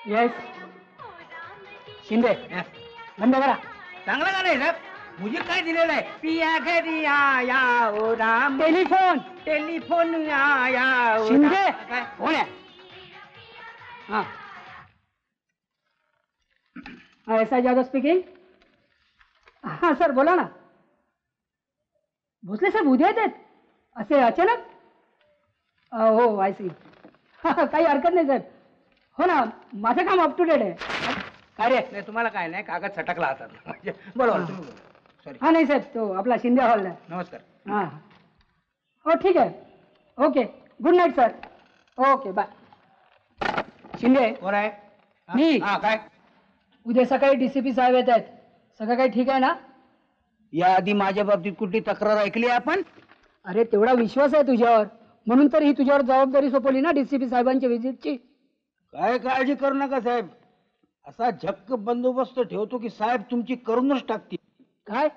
Yes Shinde बंद करा. चांगलं गाणं आहे साहेब. म्युझिक काय दिलेलं आहे? पिया घरी या ओ राम, टेलिफोन टेलिफोन या ओ शिंदे राम. काय? कोण आहे? हाँ हाँ एस आई यादव स्पीकिंग. हाँ सर बोला ना. भोसले साहेब उद्या येत आहेत असे अचानक? हो आय सी. काही हरकत नाही साहेब. हो ना माझं काम अप टू डेट आहे. काय रे? नाही तुम्हाला काय नाही, कागद सटकला हातात. बरोबर तुम्ही बोला. सॉरी. हाँ नहीं साहेब तो आपला शिंदे हॉल आहे. नमस्कार. हाँ हो ठीक आहे. Okay good night sir. Okay bye. Shinde कोण आहे? मी. हा काय? उद्या सकाळी डीसीपी साहेब येत आहेत. सगळं काही ठीक आहे ना? याआधी माझ्या बाबतीत कुठली तक्रार ऐकली आपण? अरे तेवढा विश्वास आहे तुझ्यावर म्हणून तर ही तुझ्यावर जबाबदारी सोपवली ना डीसीपी साहेबांच्या व्हिजिटची. काय काळजी करू नका साहेब. असा झक्क बंदोबस्त ठेवतो की साहेब तुमची करूनच टाकतील. काय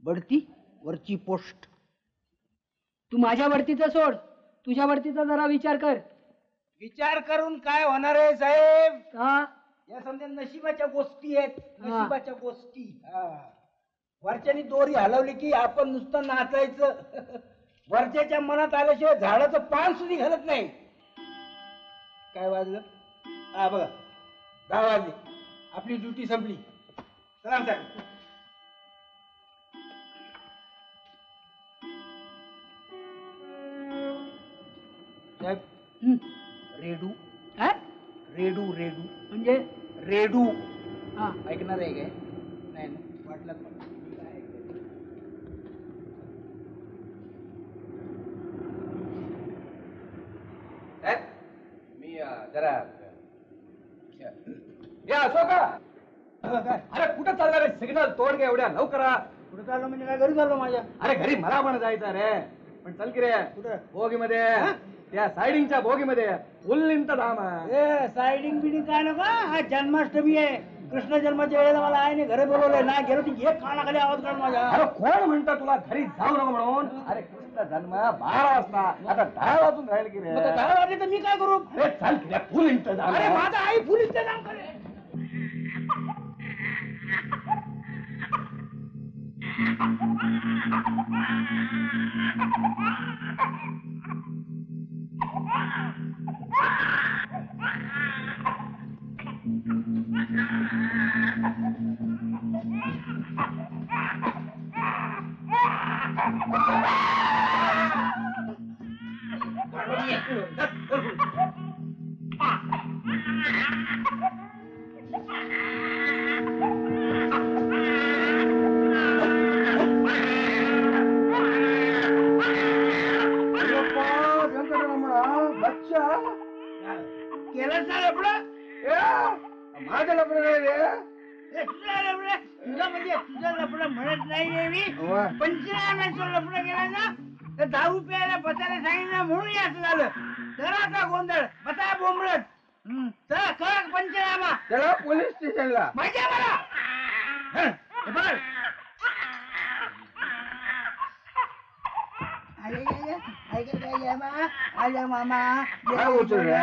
बढती वरची पोस्ट. तू माझ्या वरतीचं सोड तुझ्या वरतीचा जरा विचार कर. विचार करून काय होणार आहे साहेब? का या समजा नशिबाच्या गोष्टी आहेत. हा. नशिबाच्या गोष्टी. वरच्यानी दोरी हलवली की आपण नुसतं नाचायचं. वरच्याच्या मनात आल्याशिवाय झाडाचं पान सुद्धा घालत नाही. काय वाजलं? हा बघा 10 वाजले. आपली ड्युटी संपली. सलाम साहेब. साहेब रेडू. काय रेडू रेडू म्हणजे रेडू हा ऐकणार आहे काय? नाही ना वाटलं मला. साहेब मी जरा या असो का? काय? अरे कुठं चालणार रे? सिग्नल तोड गे एवढ्या लवकरा. कुठं चाललो म्हणजे काय? घरी चाललो माझ्या. अरे घरी मला पण जायचं रे. पण चल की रे. कुठं? बोगीमध्ये त्या सायडिंगच्या बोगीमध्ये उल्लिंत धाम आहे. सायडिंग बिडिंग काय नको. आज जन्माष्टमी आहे. कृष्ण जन्माच्या वेळेला मला आईने घरी बोलवलंय ना. गेलो ती एक कानाखाली आवाज काढ माझ्या. अरे कोण म्हणतं तुला घरी जाऊ नको म्हणून? अरे कृष्ण जन्म 12 वाजता. आता 10 वाजून राहील की रे. 10 वाजले तर मी काय करू? अरे चल की रे. फुल इंतजाम. अरे माझा आई फुल इंतजाम करे. केलं ना लपडं? माझं लपडं नाही रे. तुझं म्हणजे तुझं लपडं म्हणत नाही रे मी. पंचनाम्याचं लपडं केलं ना तर दारू प्यायला बसायला सांगितलं म्हणून असं झालं. घराचा गोंधळ बसा बोंबळत. चला कर पंचनामा. चला पोलीस स्टेशनला. माहिती आहे मला. बघ आले मामा काय होतो रे?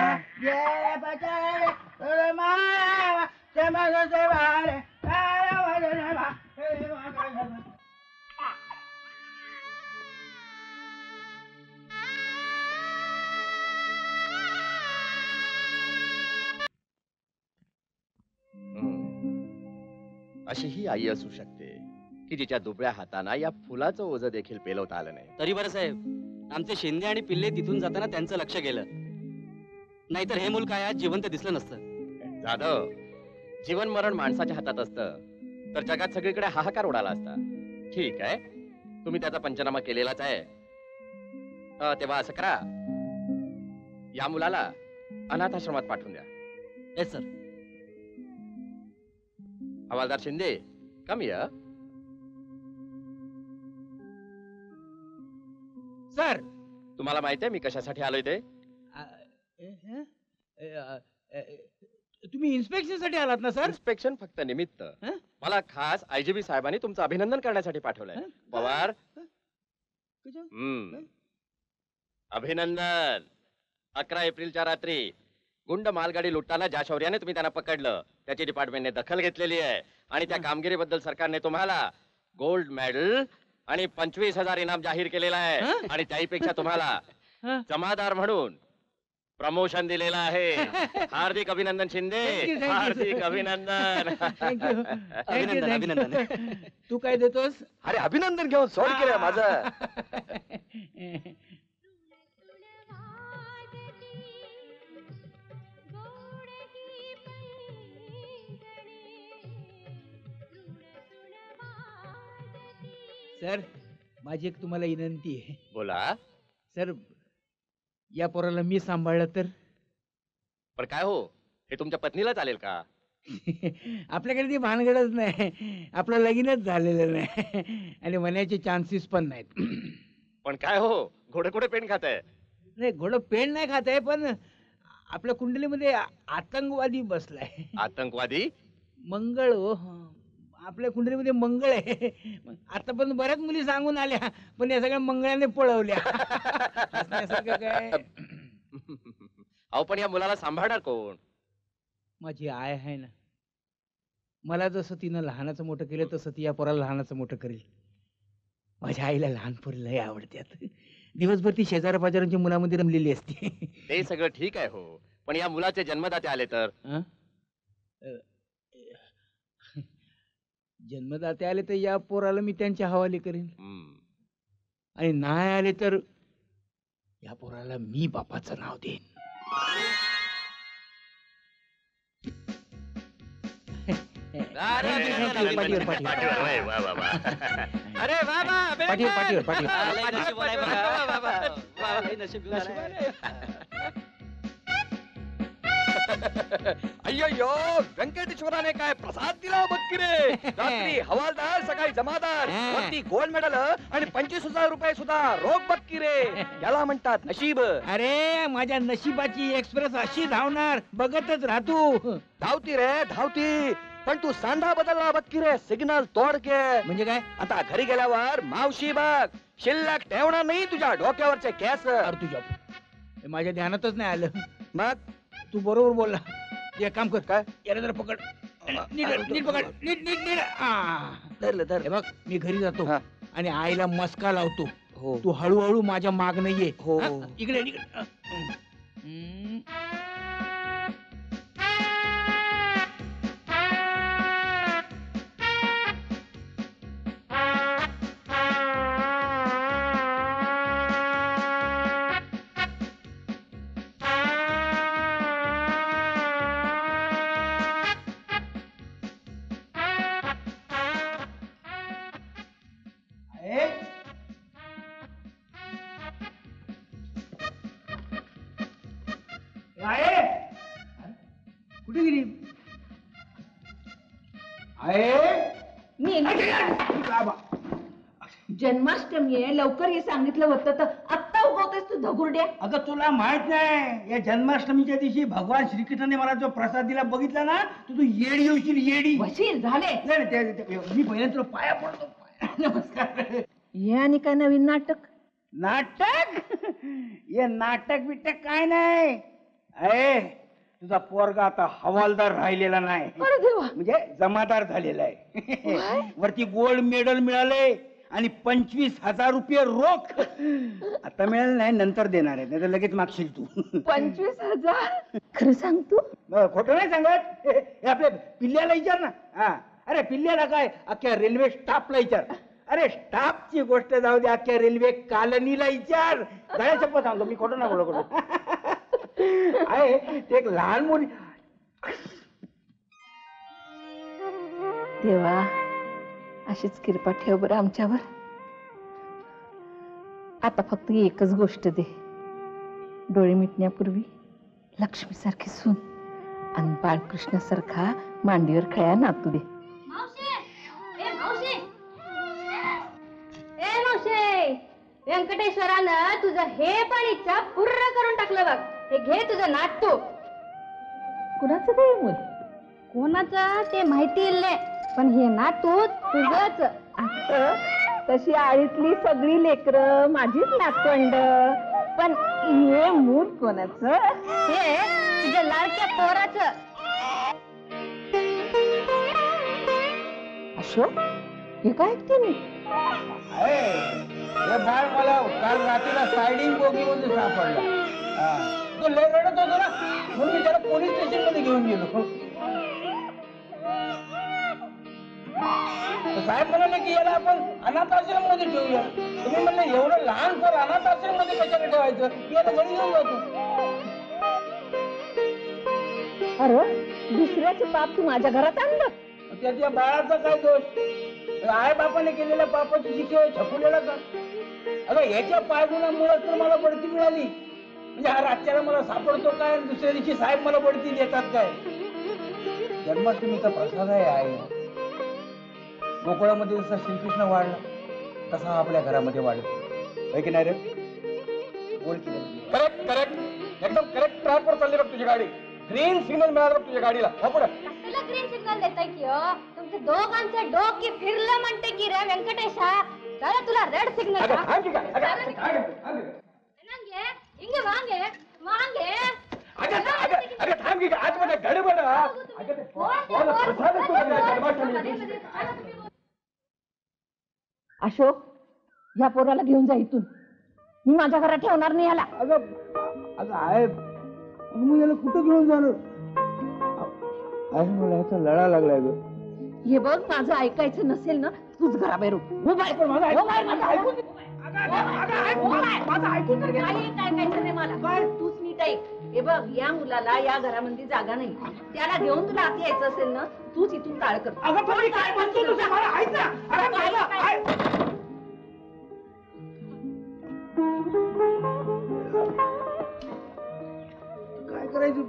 अशी ही आई असू शकते की जिच्या दुबळ्या हाताना या फुलाचं ओझं देखील पेलवता आलं नाही. तरी बरं साहेब आमचे शिंदे आणि पिल्ले तिथून जाताना त्यांचं लक्ष गेलं. नाहीतर हे मूल काय आज जिवंत दिसलं नसतं. जाधव, जीवन मरण माणसाच्या हातात असतं तर जगात सगळीकडे हाहाकार उडाला असता. ठीक आहे, तुम्ही त्याचा पंचनामा केलेलाच आहे. तेव्हा असं करा, या मुलाला अनाथाश्रमात पाठवून द्या. Yes sir. हवालदार शिंदे, कम या. सर तुम्हाला माहिती आहे मी कशासाठी आलोय ते? तुम्ही इन्स्पेक्शन साठी आलात ना सर? इन्स्पेक्शन फक्त निमित्त. मला खास आयजीबी साहेबांनी तुमचं अभिनंदन करण्यासाठी पाठवलंय. पवार, अभिनंदन. 11 एप्रिलच्या रात्री गुंड मालगाडी लुटताना ज्या शौर्याने तुम्ही त्यांना पकडलं त्याची डिपार्टमेंटने दखल घेतलेली आहे आणि त्या कामगिरीबद्दल सरकारने तुम्हाला गोल्ड मेडल आणि 25,000 इनाम जाहीर केलेला आहे आणि त्याहीपेक्षा तुम्हाला जमादार म्हणून प्रमोशन दिलेलं आहे. हार्दिक अभिनंदन Shinde. Thank you, thank you. हार्दिक अभिनंदन. थँक्यू अभिनंदन अभिनंदन. तू काय देतोस? अरे अभिनंदन घेऊन सोड की रे माझं. सर माझी एक तुम्हाला विनंती आहे. बोला. सर या पोराला मी सांभाळलं तर पण काय हो, हे तुमच्या पत्नीला चालेल का? आपल्याकडे ती भानगडच नाही. आपलं लगीनच झालेलं नाही आणि म्हणायचे चान्सेस पण नाहीत. पण काय हो, घोडे कुठे पेन खात आहे? नाही घोडं पेंड नाही खात आहे, पण आपल्या कुंडलीमध्ये आतंकवादी बसलाय. आतंकवादी? मंगळ हो, आपल्या कुंडलीमध्ये मंगळ आहे. आता पण बऱ्याच मुली सांगून आल्या, पण या सगळ्या मंगळाने पळवल्या. हसण्यासारखं काय? अहो पण या मुलाला सांभाळणार कोण? माझी आय आहे ना, मला जसं तिनं लहानाचं मोठं केलं तसं ती या पोराला लहानाचं मोठं करेल. माझ्या आईला लहानपोरी लय आवडतात. दिवसभर ती शेजाऱ्या पाजारांच्या मुलामध्ये रमलेली असते. ते सगळं ठीक आहे हो, पण या मुलाचे जन्मदाते आले तर? जन्मदाते आले तर या पोराला मी त्यांच्या हवाले करीन, हम्म. आणि नाही आले तर या पोराला मी बापाचं नाव देईन. पाठीवर, पाठीवर. पाठीवर, वय, वा, वा, वा. अरे वा वा, पाठीवर, पाठीवर, पाठीवर. लय नशीबवान आहे बघा. वा, वा, वा. लय नशीबवान आहे. अय्यो व्यंकटेश्वराने काय प्रसाद दिला बघ की रे. रात्री हवालदार, सकाळी जमादार, वरती गोल्ड मेडल आणि 25,000 रुपये सुद्धा रोख बघ की रे. याला म्हणतात नशीब. अरे माझ्या नशिबाची एक्सप्रेस अशी धावणार, बघतच राहतो. धावती रे धावती, पण तू सांधा बदलला बघ की रे. सिग्नल तोड के. म्हणजे काय? आता घरी गेल्यावर मावशी बघ शिल्लक ठेवणार नाही तुझ्या डोक्यावरचे केस. अरे तुझ्या हे माझ्या ध्यानातच नाही आलं. मग तू बरोबर बोलला. एक काम कर, काय याला जरा पकड. नीट नीट पकड, नीट नीट नीट. धरलं धर. हे बघ मी घरी जातो हा. आणि आईला मस्का लावतो. हो तू हळूहळू माझ्या मागणं ये. हो. हा? इकडे इकडे. हम्म. कुठे गेली? जन्माष्टमी आहे, लवकर हे सांगितलं होतं तर आत्ता उगवतेस तू धगुरड्या. अगं तुला माहित नाही, या जन्माष्टमीच्या दिवशी भगवान श्रीकृष्णाने मला जो प्रसाद दिला बघितला ना, तू येडी येऊशील येडी. वशील झाले. नाही, मी पहिल्यांदा तुला पाया पडतो. नमस्कार. हे आणि काय नवीन नाटक? नाटक? हे नाटक बिटक काय नाही. अरे तुझा पोरगा आता हवालदार राहिलेला नाही, अरे देवा. म्हणजे जमादार झालेला आहे. वरती गोल्ड मेडल मिळाले आणि 25,000 रुपये रोख. आता मिळालं नाही, नंतर देणार आहे, नाही तर लगेच मागशील तू. 25,000? खरं सांग तू? खोटं नाही सांगत. हे आपल्या पिल्ल्याला विचार ना. हा अरे पिल्ल्याला काय, अख्ख्या रेल्वे स्टाफला विचार. अरे स्टाफची गोष्ट जाऊ दे, अख्ख्या रेल्वे कालनीला विचार. गळ्या शपथ सांगतो मी, खोटं नाही बोलत. आहे ते एक लहान मुली. देवा अशीच कृपा ठेव बरं आमच्यावर. आता फक्त एकच गोष्ट दे, डोळे मिटण्यापूर्वी लक्ष्मी सारखी सून आणि बाळकृष्णासारखा मांडीवर खळ्या नातू दे. व्यंकटेश्वरानं तुझं हे पण इच्छा पूर्ण करून टाकलं बघ. हे घे तुझं नातू. कुणाचं ते मूल? कोणाचं ते माहिती इल्ले, पण हे नातू तुझंच. तशी आळीतली सगळी लेकरं माझीच नातवंड, पण हे मूल कोणाचं? हे तुझ्या लाडक्या पोराचं. अशोक हे काय ऐकते मी? हे बाळ मला काल रात्रीला सायडिंग बोगीमध्ये सापडला. तो लय रडत होतो ना, म्हणून मी त्याला पोलीस स्टेशन मध्ये घेऊन गेलो. साहेब म्हणाले की याला आपण अनाथ आश्रम मध्ये ठेवूया. तुम्ही म्हणलं एवढं लहान पोर अनाथ आश्रम मध्ये कशाला ठेवायचं, याला घरी घेऊन जातो. अरे दुसऱ्याचं पाप तू माझ्या घरात आणलं? त्याच्या बाळाचा काय दोष? आई बापाने केलेल्या पापाची शिक्षा छकुलेला का? अगं याच्या पायगुणामुळे तर मला बढती मिळाली. म्हणजे हा रातच्याला मला सापडतो काय आणि दुसऱ्या दिवशी साहेब मला बढती देतात काय? जन्माष्टमीचा प्रसाद आहे आई. गोकुळामध्ये जसा श्रीकृष्ण वाढला तसा आपल्या घरामध्ये वाढला की नाही रे? बोल की करेक्ट करेक्ट एकदम करेक्ट ट्रॅक वर चालली बघ तुझी गाडी. ग्रीन सिग्नल मिळाला बघ तुझ्या गाडीला. हो पुढे कसला ग्रीन सिग्नल देताय की हो? तुमचे दोघांचे डोके फिरलं म्हणते की रे व्यंकटेशा. चला तुला रेड सिग्नल. ಹಿಂಗೆ ವಾಂಗೆ ವಾಂಗೆ थांब की आतमध्ये गडबड. अशोक या पोराला घेऊन जा इथून. मी माझ्या घरात ठेवणार नाही याला. अगं आहे मग याला कुठं घेऊन जाणार? मला ह्याचा लढा लागलाय ग. हे बघ माझं ऐकायचं नसेल ना तूच घराबाहेर हो. ऐकायचं नाही मला. तूच नीट ऐक. हे बघ या मुलाला या घरामध्ये जागा नाही. त्याला घेऊन तुला आत यायचं असेल ना तूच इथून टाळ कर. काय करायचं?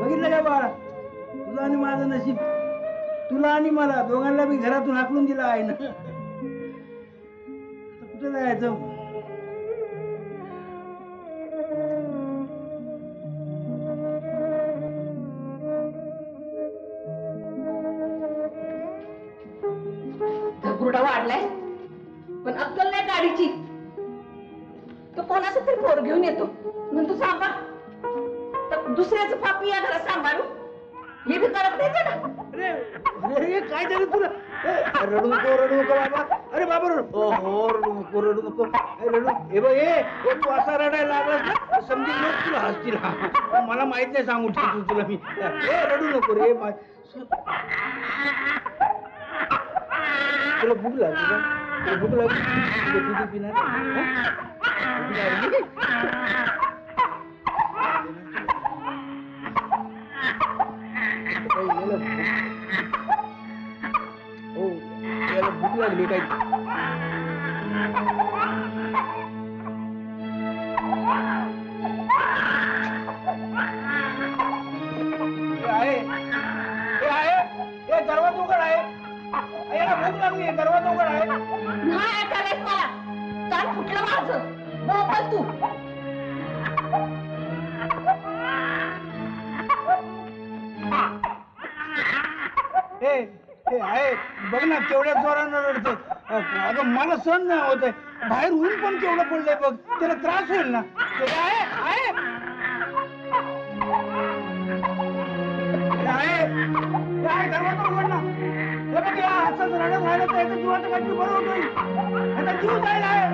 बघितलं का बाळा, तुझं आणि माझं नशीब. तुला आणि मला दोघांना मी घरातून हाकलून दिला आहे ना. कुठे जायचं? घरगुरडा वाढलाय पण अक्कल नाही गाडीची. तो कोणाचं तरी पोर घेऊन येतो म्हणतो सांभाळ. तर दुसऱ्याचं पापी या घरात सांभाळू हे बी करत नाही ना. अरे काय झालं तुला? रडू नको बाबा. अरे बाबा रडू नको. रडू हे बघ तू असा रडायला लागलास ना समजेल लोक तुला हसतील. मला माहित नाही सांगू ठेवतो तुला मी. रडू नको रे. तुला भूक लागली का? तुला भूक लागली दूध पिणार? भूक लागली? हो याला भूक लागली काय? दरवाजा उघड आहे. याला भूक लागली. दरवाजा उघड आहे. नाही ऐकायलाच मला. काल फुटलं माझं. बोल तू. आहे बघ ना केवढ्या जोरानं रडते. अगं मला सहन नाही होत आहे. बाहेर ऊन पण केवढं पडलंय बघ. त्याला त्रास होईल ना. दरवाजा उघड ना. हे बघ या असंच रडत राहिलं तर याचा जीवाचं काहीतरी बरं होईल. याचा जीव जायला आहे.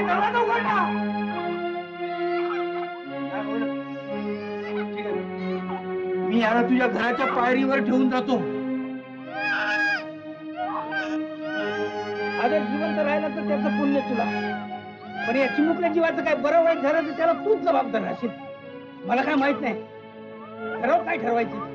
दरवाजा उघड ना. मी याला तुझ्या घराच्या पायरीवर ठेवून जातो. अरे जिवंत राहिलं तर त्याचं पुण्य तुला. पण या चिमुकल्या जीवाचं काय बरं वाईट झालं तर त्याला तूच जबाबदार राहशील. मला काय माहित नाही. ठरव काय ठरवायचं.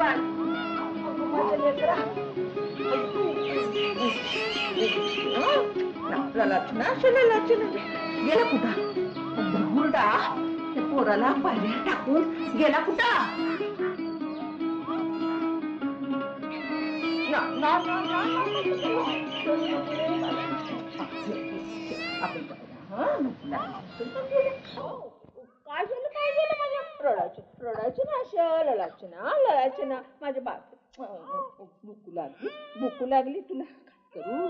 बाळ अगं, माझं लेकरा. गेला कुठं भुरडा त्या पोराला पायऱ्या टाकून गेला कुठं काय झालं माझ्या रडायचे ना माझ्या बाप भूकू लागली तुला काय करू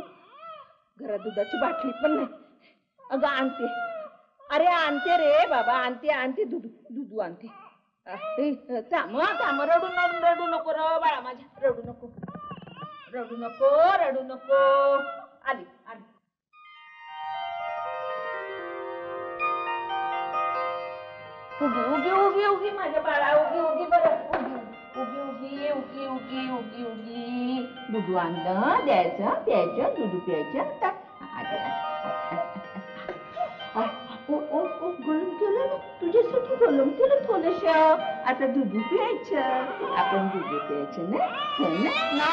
घरात दुधाची बाटली पण नाही अगं आणते अरे आणते रे बाबा आणते दूध आणते थांब रडू नको र बाळा माझ्या रडू नको आली उगी माझ्या बाळा उगी बरं उगी दूध आणलं द्यायचं प्यायचं दूध प्यायचं गरम केलं ना तुझ्यासाठी गरम केलं थोडस आता दूध प्यायचं आपण दूध प्यायचं ना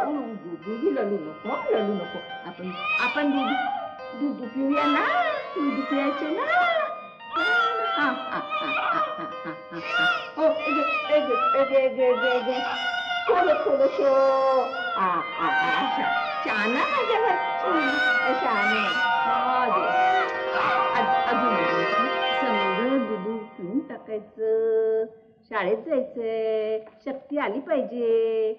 दूध लढू नको आपण दूध पिऊया ना दूध प्यायचं ना थोडस छान माझ्यावर अजून समज दूध पिऊन टाकायचं शाळेत जायचंय शक्ती आली पाहिजे